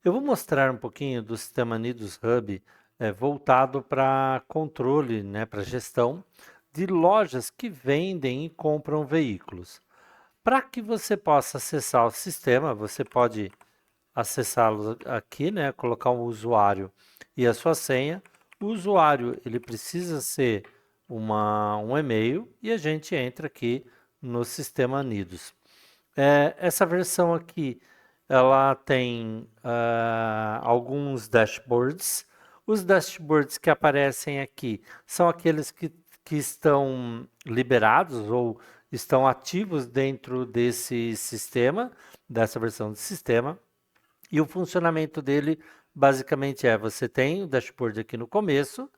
Eu vou mostrar um pouquinho do sistema Nidus Hub voltado para controle, né, para gestão de lojas que vendem e compram veículos. Para que você possa acessar o sistema, você pode acessá-lo aqui, né, colocar um usuário e a sua senha. O usuário ele precisa ser um e-mail e a gente entra aqui no sistema Nidus. Essa versão aqui, ela tem alguns dashboards. Os dashboards que aparecem aqui são aqueles que estão liberados ou estão ativos dentro desse sistema, dessa versão do sistema. E o funcionamento dele basicamente você tem o dashboard aqui no começo,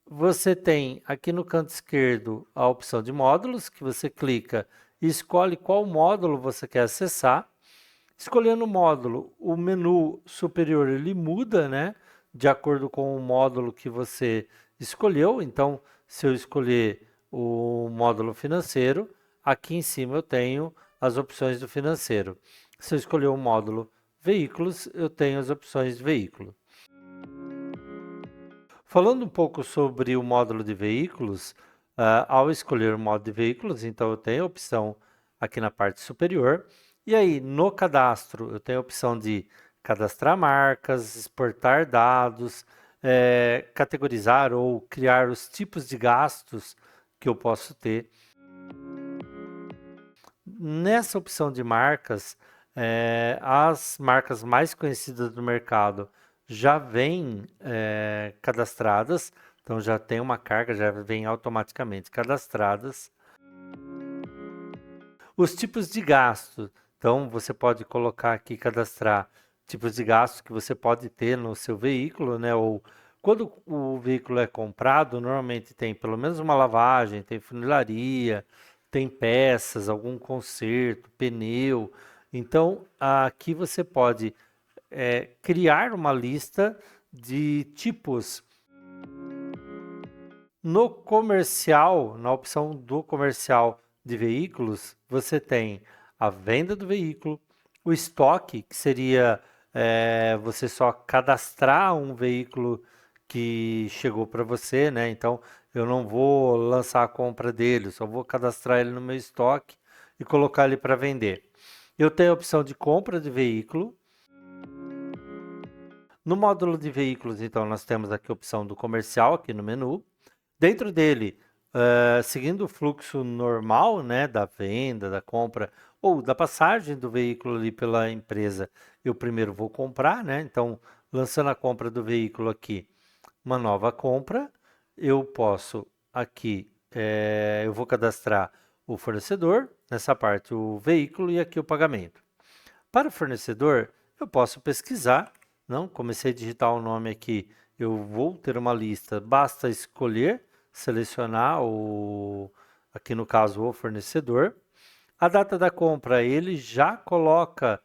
você tem aqui no canto esquerdo a opção de módulos, que você clica e escolhe qual módulo você quer acessar. Escolhendo o módulo, o menu superior ele muda, né, de acordo com o módulo que você escolheu. Então, se eu escolher o módulo financeiro, aqui em cima eu tenho as opções do financeiro. Se eu escolher o módulo veículos, eu tenho as opções de veículo. Falando um pouco sobre o módulo de veículos, ao escolher o módulo de veículos, então eu tenho a opção aqui na parte superior, e aí no cadastro eu tenho a opção de cadastrar marcas, exportar dados, categorizar ou criar os tipos de gastos que eu posso ter. Nessa opção de marcas, as marcas mais conhecidas do mercado já vêm cadastradas, então já tem uma carga, já vem automaticamente cadastradas. Os tipos de gasto, então você pode colocar aqui, cadastrar tipos de gastos que você pode ter no seu veículo, né? Ou quando o veículo é comprado, normalmente tem pelo menos uma lavagem, tem funilaria, tem peças, algum conserto, pneu. Então aqui você pode criar uma lista de tipos. No comercial, na opção do comercial de veículos, você tem a venda do veículo, o estoque, que seria você só cadastrar um veículo que chegou para você, né? Então, eu não vou lançar a compra dele, só vou cadastrar ele no meu estoque e colocar ele para vender. Eu tenho a opção de compra de veículo. No módulo de veículos, então, nós temos aqui a opção do comercial, aqui no menu. Dentro dele, seguindo o fluxo normal, né, da venda, da compra ou da passagem do veículo ali pela empresa, eu primeiro vou comprar, né? Então, lançando a compra do veículo aqui, uma nova compra, eu posso aqui, eu vou cadastrar o fornecedor, nessa parte o veículo e aqui o pagamento. Para o fornecedor, eu posso pesquisar, não? Comecei a digitar o nome aqui, eu vou ter uma lista, basta escolher, selecionar aqui no caso o fornecedor. A data da compra ele já coloca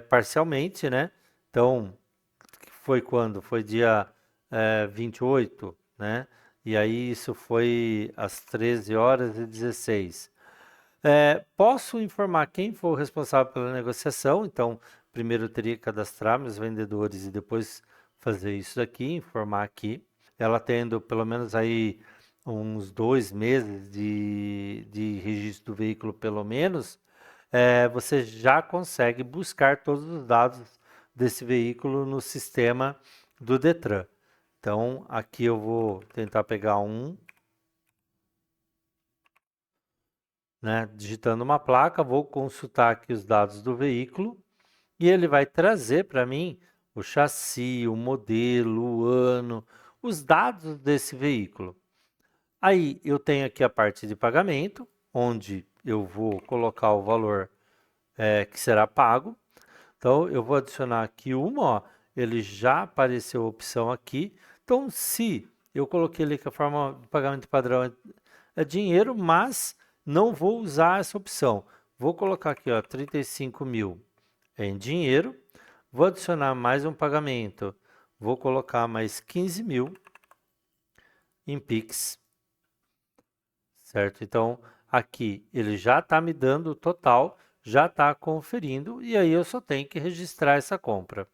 parcialmente, né? Então, foi quando? Foi dia 28, né? E aí isso foi às 13 horas e 16. Posso informar quem for o responsável pela negociação, então primeiro eu teria que cadastrar meus vendedores e depois fazer isso daqui, informar aqui. Ela tendo pelo menos aí uns 2 meses de registro do veículo pelo menos, você já consegue buscar todos os dados desse veículo no sistema do Detran. Então aqui eu vou tentar pegar né, digitando uma placa, vou consultar aqui os dados do veículo e ele vai trazer para mim o chassi, o modelo, o ano, os dados desse veículo. Aí eu tenho aqui a parte de pagamento, onde eu vou colocar o valor que será pago. Então eu vou adicionar aqui ó, ele já apareceu a opção aqui. Então se eu coloquei ali que a forma de pagamento padrão é dinheiro, mas não vou usar essa opção. Vou colocar aqui, ó, 35 mil em dinheiro. Vou adicionar mais um pagamento. Vou colocar mais 15 mil em Pix, certo? Então, aqui ele já está me dando o total, já está conferindo, e aí eu só tenho que registrar essa compra.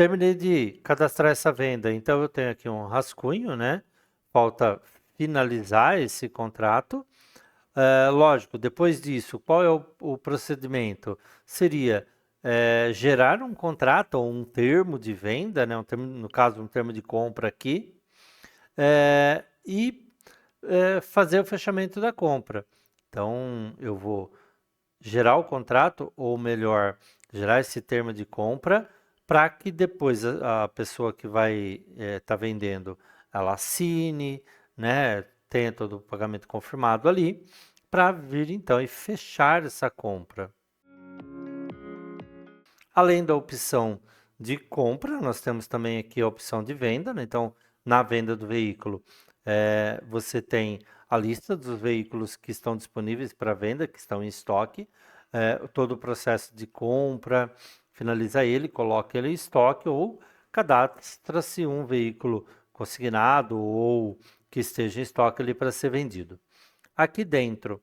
Terminei de cadastrar essa venda, então eu tenho aqui um rascunho, né? Falta finalizar esse contrato. Lógico, depois disso, qual é o procedimento? Seria gerar um contrato ou um termo de venda, né? No caso, um termo de compra aqui, e fazer o fechamento da compra. Então, eu vou gerar o contrato, ou melhor, gerar esse termo de compra, para que depois a pessoa que vai estar vendendo, ela assine, né, tenha todo o pagamento confirmado ali, para vir então e fechar essa compra. Além da opção de compra, nós temos também aqui a opção de venda, né? Então, na venda do veículo, você tem a lista dos veículos que estão disponíveis para venda, que estão em estoque, todo o processo de compra, finaliza ele, coloca ele em estoque ou cadastra-se um veículo consignado ou que esteja em estoque ali para ser vendido. Aqui dentro,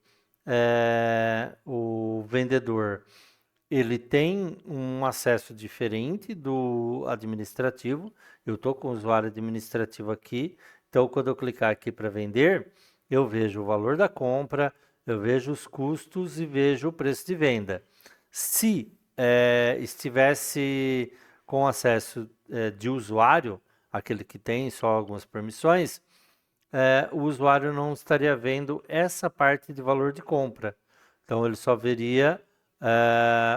o vendedor ele tem um acesso diferente do administrativo. Eu estou com o usuário administrativo aqui, então quando eu clicar aqui para vender, eu vejo o valor da compra, eu vejo os custos e vejo o preço de venda. Se estivesse com acesso de usuário, aquele que tem só algumas permissões, o usuário não estaria vendo essa parte de valor de compra. Então ele só veria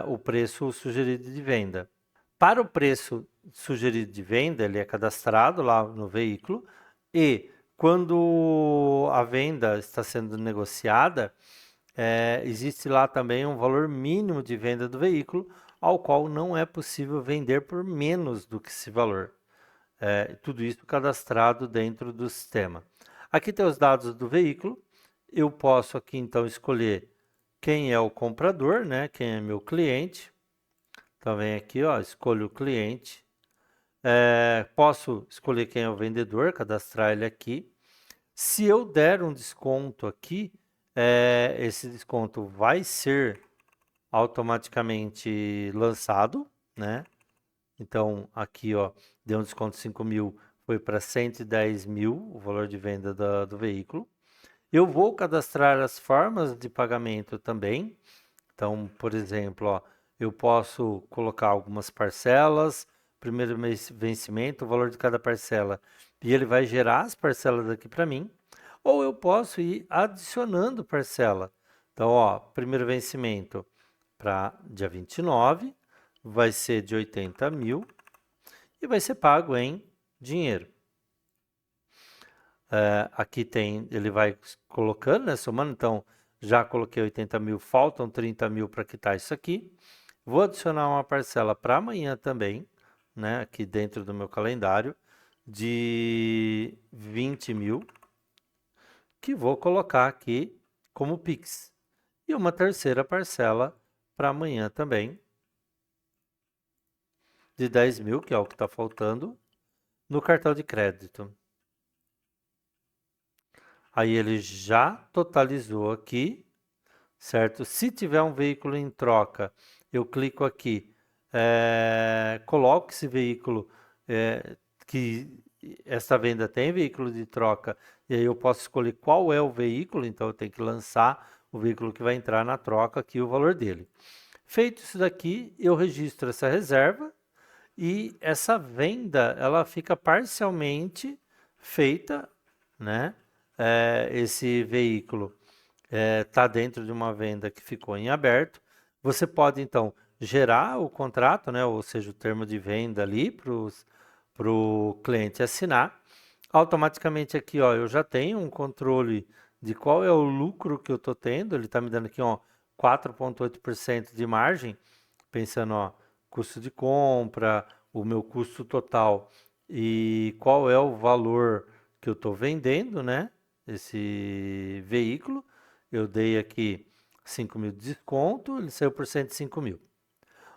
o preço sugerido de venda. Para o preço sugerido de venda, ele é cadastrado lá no veículo e quando a venda está sendo negociada, existe lá também um valor mínimo de venda do veículo, ao qual não é possível vender por menos do que esse valor. Tudo isso cadastrado dentro do sistema. Aqui tem os dados do veículo. Eu posso aqui então escolher quem é o comprador, né? Quem é meu cliente. Então vem aqui, ó, escolho o cliente. Posso escolher quem é o vendedor, cadastrar ele aqui. Se eu der um desconto aqui, esse desconto vai ser automaticamente lançado, né? Então aqui, ó, deu um desconto de 5.000, foi para 110.000 o valor de venda do veículo. Eu vou cadastrar as formas de pagamento também. Então, por exemplo, ó, eu posso colocar algumas parcelas, primeiro mês vencimento, o valor de cada parcela, e ele vai gerar as parcelas aqui para mim. Ou eu posso ir adicionando parcela. Então, ó, primeiro vencimento para dia 29, vai ser de 80.000 e vai ser pago em dinheiro. Aqui tem, ele vai colocando, né, somando, então já coloquei 80.000, faltam 30.000 para quitar isso aqui. Vou adicionar uma parcela para amanhã também, né, aqui dentro do meu calendário, de 20.000, que vou colocar aqui como Pix. E uma terceira parcela para amanhã também, de 10.000, que é o que está faltando, no cartão de crédito. Aí ele já totalizou aqui, certo? Se tiver um veículo em troca, eu clico aqui, coloco esse veículo, que esta venda tem veículo de troca, e aí eu posso escolher qual é o veículo, então eu tenho que lançar o veículo que vai entrar na troca aqui, o valor dele. Feito isso daqui, eu registro essa reserva e essa venda, ela fica parcialmente feita, né? Esse veículo está dentro de uma venda que ficou em aberto. Você pode, então, gerar o contrato, né? Ou seja, o termo de venda ali para o cliente assinar. Automaticamente aqui, ó, eu já tenho um controle de qual é o lucro que eu estou tendo. Ele está me dando aqui, ó, 4,8% de margem, pensando, ó, custo de compra, o meu custo total e qual é o valor que eu estou vendendo, né? Esse veículo. Eu dei aqui 5.000 de desconto, ele saiu por 105.000.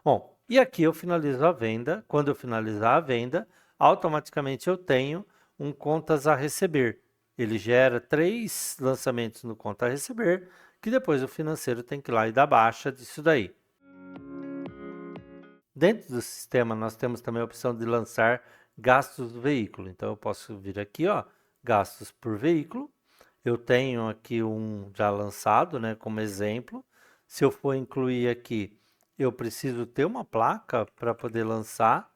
Bom, e aqui eu finalizo a venda. Quando eu finalizar a venda, automaticamente eu tenho um contas a receber. Ele gera 3 lançamentos no conta a receber, que depois o financeiro tem que ir lá e dar baixa disso daí. Dentro do sistema, nós temos também a opção de lançar gastos do veículo. Então, eu posso vir aqui, ó, gastos por veículo. Eu tenho aqui um já lançado, né, como exemplo. Se eu for incluir aqui, eu preciso ter uma placa para poder lançar.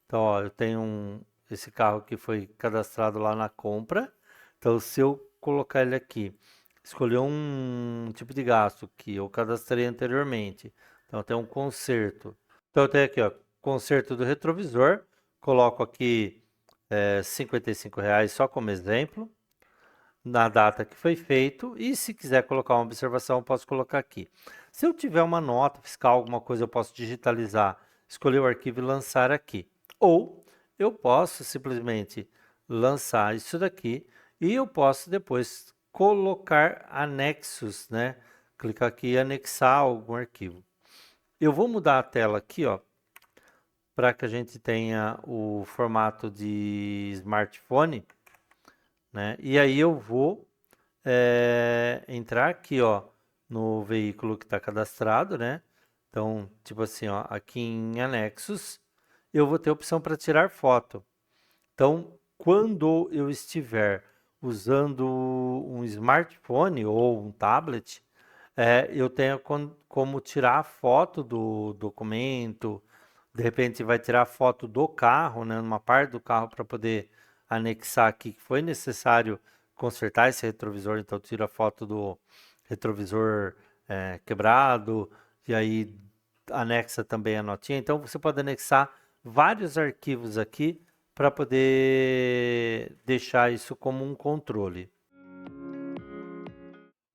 Então, ó, eu tenho esse carro que foi cadastrado lá na compra. Então, se eu colocar ele aqui, escolher um tipo de gasto que eu cadastrei anteriormente. Então, tem um conserto. Então, eu tenho aqui, ó, conserto do retrovisor. Coloco aqui R$ 55 só como exemplo, na data que foi feito. E se quiser colocar uma observação, eu posso colocar aqui. Se eu tiver uma nota fiscal, alguma coisa, eu posso digitalizar, escolher o arquivo e lançar aqui. Ou eu posso simplesmente lançar isso daqui e eu posso depois colocar anexos, né? Clicar aqui e anexar algum arquivo. Eu vou mudar a tela aqui, ó, para que a gente tenha o formato de smartphone, né? E aí eu vou entrar aqui, ó, no veículo que está cadastrado, né? Então, tipo assim, ó, aqui em anexos, eu vou ter a opção para tirar foto. Então, quando eu estiver usando um smartphone ou um tablet, eu tenho como tirar foto do documento, de repente vai tirar foto do carro, né, numa parte do carro para poder anexar aqui que foi necessário consertar esse retrovisor, então tira foto do retrovisor quebrado e aí anexa também a notinha. Então você pode anexar vários arquivos aqui para poder deixar isso como um controle.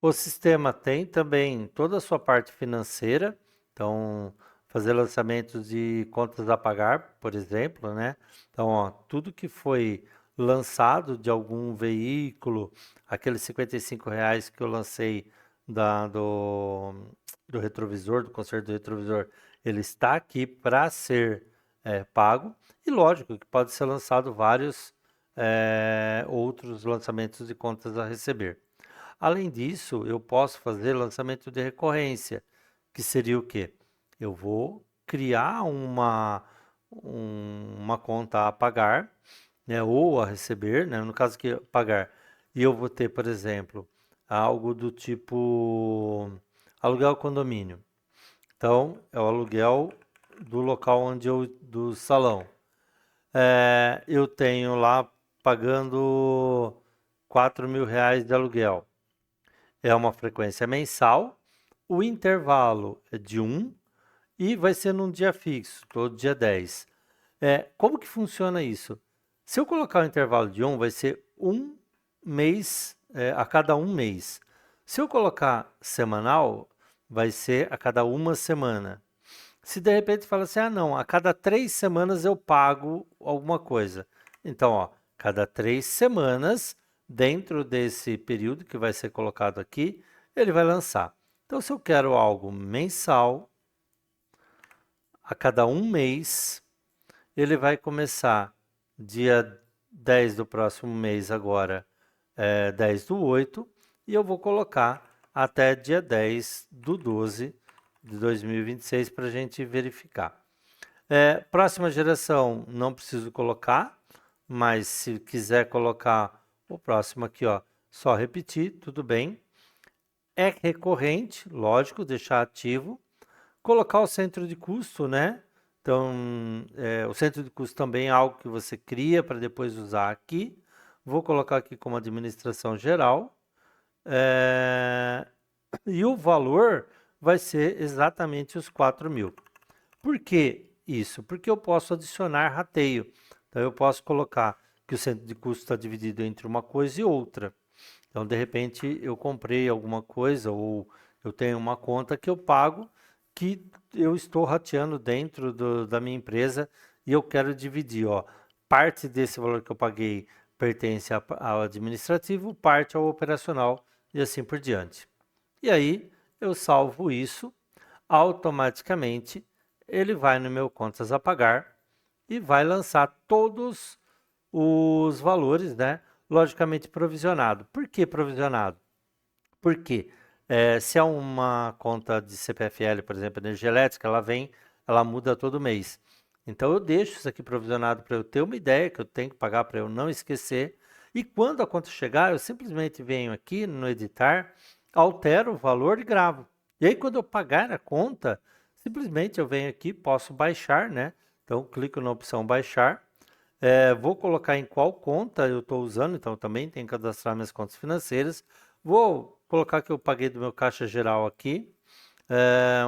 O sistema tem também toda a sua parte financeira, então fazer lançamentos de contas a pagar, por exemplo, né? Então, ó, tudo que foi lançado de algum veículo, aqueles R$ 55 que eu lancei do retrovisor, do conserto do retrovisor, ele está aqui para ser pago. E lógico que pode ser lançado vários outros lançamentos de contas a receber. Além disso, eu posso fazer lançamento de recorrência, que seria o quê? Eu vou criar uma conta a pagar, né, ou a receber, né, no caso que pagar, e eu vou ter, por exemplo, algo do tipo aluguel condomínio. Então, é o aluguel do local do salão. Eu tenho lá pagando R$ 4.000 de aluguel. É uma frequência mensal, o intervalo é de 1 e vai ser num dia fixo, todo dia 10. Como que funciona isso? Se eu colocar o intervalo de 1, vai ser um mês a cada um mês. Se eu colocar semanal, vai ser a cada uma semana. Se de repente fala assim, ah não, a cada 3 semanas eu pago alguma coisa. Então, ó, cada 3 semanas, dentro desse período que vai ser colocado aqui, ele vai lançar. Então, se eu quero algo mensal, a cada um mês, ele vai começar dia 10 do próximo mês agora, 10/8, e eu vou colocar até dia 10/12 de 2026 para a gente verificar. Próxima geração não preciso colocar, mas se quiser colocar o próximo aqui, ó, só repetir, tudo bem. É recorrente, lógico, deixar ativo. Colocar o centro de custo, né? Então, o centro de custo também é algo que você cria para depois usar aqui. Vou colocar aqui como administração geral. E o valor vai ser exatamente os 4.000. Por que isso? Porque eu posso adicionar rateio. Então, eu posso colocar que o centro de custo está dividido entre uma coisa e outra. Então, de repente, eu comprei alguma coisa ou eu tenho uma conta que eu pago que eu estou rateando dentro da minha empresa e eu quero dividir. Ó, parte desse valor que eu paguei pertence ao administrativo, parte ao operacional e assim por diante. E aí eu salvo isso, automaticamente ele vai no meu contas a pagar e vai lançar todos os valores, né? Logicamente provisionado. Por que provisionado? Porque se é uma conta de CPFL, por exemplo, energia elétrica, ela vem ela muda todo mês. Então eu deixo isso aqui provisionado para eu ter uma ideia que eu tenho que pagar para eu não esquecer. E quando a conta chegar, eu simplesmente venho aqui no editar, altero o valor e gravo. E aí quando eu pagar a conta, simplesmente eu venho aqui, posso baixar, né? Então clico na opção baixar. Vou colocar em qual conta eu estou usando, então também tenho que cadastrar minhas contas financeiras. Vou colocar que eu paguei do meu caixa geral aqui.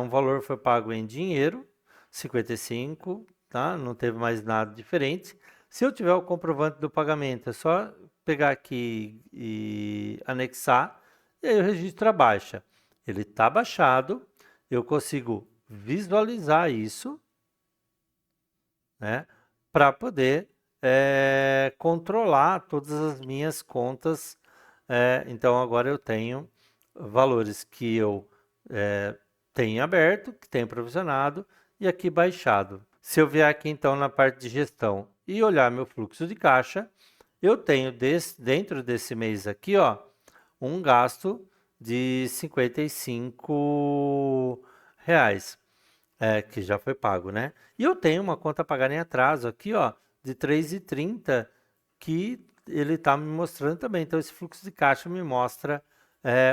Um valor foi pago em dinheiro, 55, tá? Não teve mais nada diferente. Se eu tiver o comprovante do pagamento, é só pegar aqui e anexar, e aí eu registro a baixa. Ele está baixado, eu consigo visualizar isso, né? Para poder controlar todas as minhas contas. Então agora eu tenho valores que eu tenho aberto, que tenho provisionado e aqui baixado. Se eu vier aqui então na parte de gestão e olhar meu fluxo de caixa, eu tenho dentro desse mês aqui, ó, um gasto de R$ 55, que já foi pago, né? E eu tenho uma conta a pagar em atraso aqui, ó, de R$ 3,30, que ele está me mostrando também. Então, esse fluxo de caixa me mostra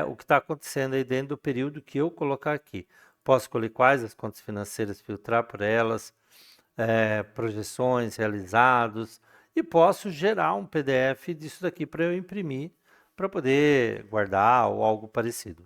o que está acontecendo aí dentro do período que eu colocar aqui. Posso escolher quais as contas financeiras, filtrar por elas, projeções realizados, e posso gerar um PDF disso daqui para eu imprimir, para poder guardar ou algo parecido.